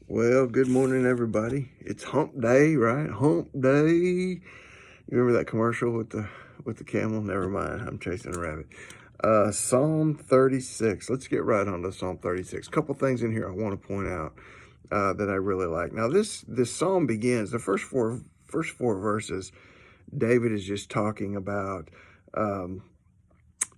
Well, good morning, everybody. It's hump day, right? Hump day. You remember that commercial with the camel? Never mind. I'm chasing a rabbit. Psalm 36. Let's get right on to Psalm 36. A couple things in here I want to point out that I really like. Now, this psalm begins the first four verses. David is just talking about. Um,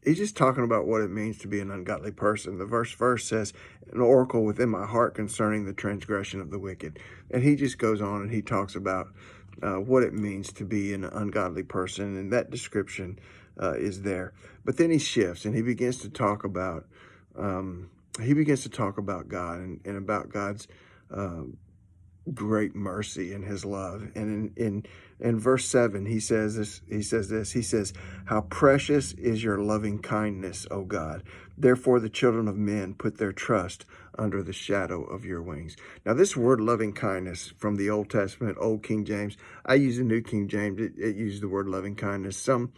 He's just talking about what it means to be an ungodly person. The verse says, an oracle within my heart concerning the transgression of the wicked. And he just goes on and he talks about what it means to be an ungodly person. And that description is there. But then he shifts and he begins to talk about God and about God's uh, great mercy and his love. And in verse 7, he says this, how precious is your loving kindness, O God. Therefore the children of men put their trust under the shadow of your wings. Now this word loving kindness from the Old Testament, Old King James, I use the New King James, it uses the word loving kindness. Some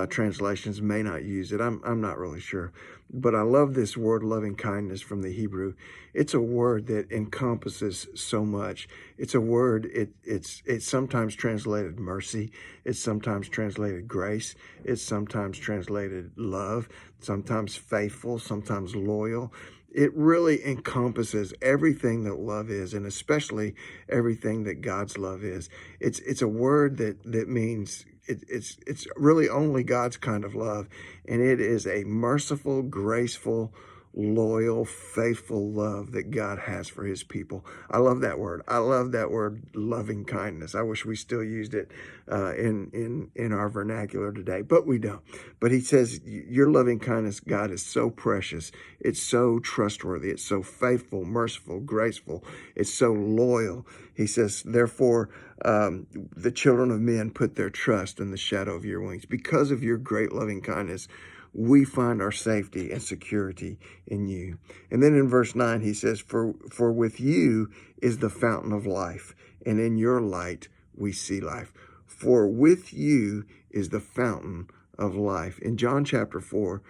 translations may not use it. I'm not really sure. But I love this word loving kindness from the Hebrew. It's a word that encompasses so much. It's a word, it's sometimes translated mercy. It's sometimes translated grace. It's sometimes translated love, sometimes faithful, sometimes loyal. It really encompasses everything that love is, and especially everything that God's love is. It's a word that means it's really only God's kind of love, and it is a merciful, graceful, loyal, faithful love that God has for his people. I love that word. I love that word, loving kindness. I wish we still used it in our vernacular today, but we don't. But he says, your loving kindness, God, is so precious. It's so trustworthy. It's so faithful, merciful, graceful. It's so loyal. He says, therefore, the children of men put their trust in the shadow of your wings. Because of your great loving kindness, we find our safety and security in you. And then in verse 9, he says, for with you is the fountain of life, and in your light we see life. For with you is the fountain of life. In John chapter 4,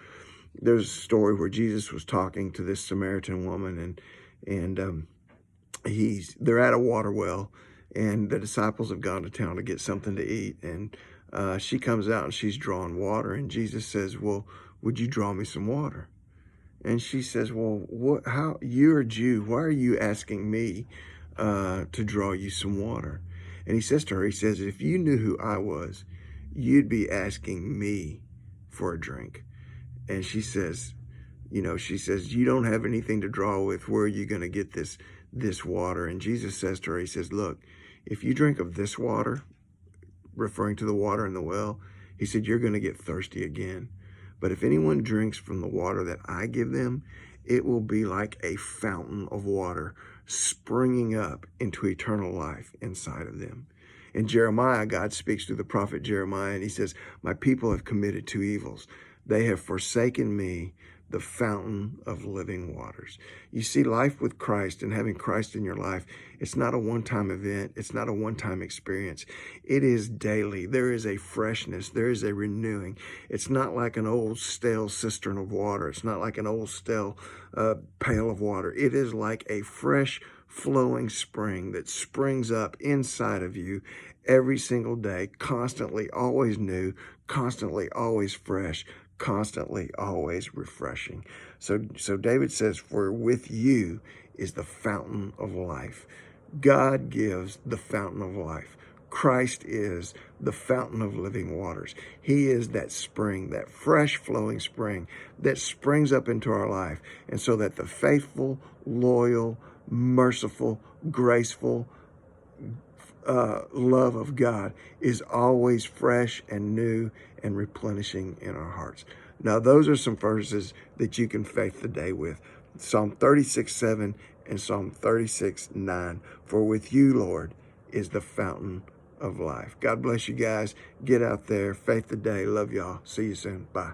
there's a story where Jesus was talking to this Samaritan woman, and they're at a water well, and the disciples have gone to town to get something to eat, and she comes out and she's drawing water, and Jesus says, well, would you draw me some water? And she says, well, how, you're a Jew, why are you asking me to draw you some water? And he says to her, he says, if you knew who I was, you'd be asking me for a drink. And she says, you don't have anything to draw with. Where are you going to get this water? And Jesus says to her, he says, look, if you drink of this water, referring to the water in the well, he said, you're going to get thirsty again. But if anyone drinks from the water that I give them, it will be like a fountain of water springing up into eternal life inside of them. In Jeremiah, God speaks through the prophet Jeremiah, and he says, my people have committed two evils. They have forsaken me, the fountain of living waters. You see, life with Christ and having Christ in your life, it's not a one-time event. It's not a one-time experience. It is daily. There is a freshness. There is a renewing. It's not like an old stale cistern of water. It's not like an old stale pail of water. It is like a fresh flowing spring that springs up inside of you every single day, constantly, always new, constantly, always fresh, constantly, always refreshing. So David says, for with you is the fountain of life. God gives the fountain of life. Christ is the fountain of living waters. He is that spring, that fresh flowing spring that springs up into our life. And so that the faithful, loyal, merciful, graceful love of God is always fresh and new and replenishing in our hearts. Now, those are some verses that you can faith the day with. Psalm 36:7 and Psalm 36:9. For with you, Lord, is the fountain of life. God bless you guys. Get out there. Faith the day. Love y'all. See you soon. Bye.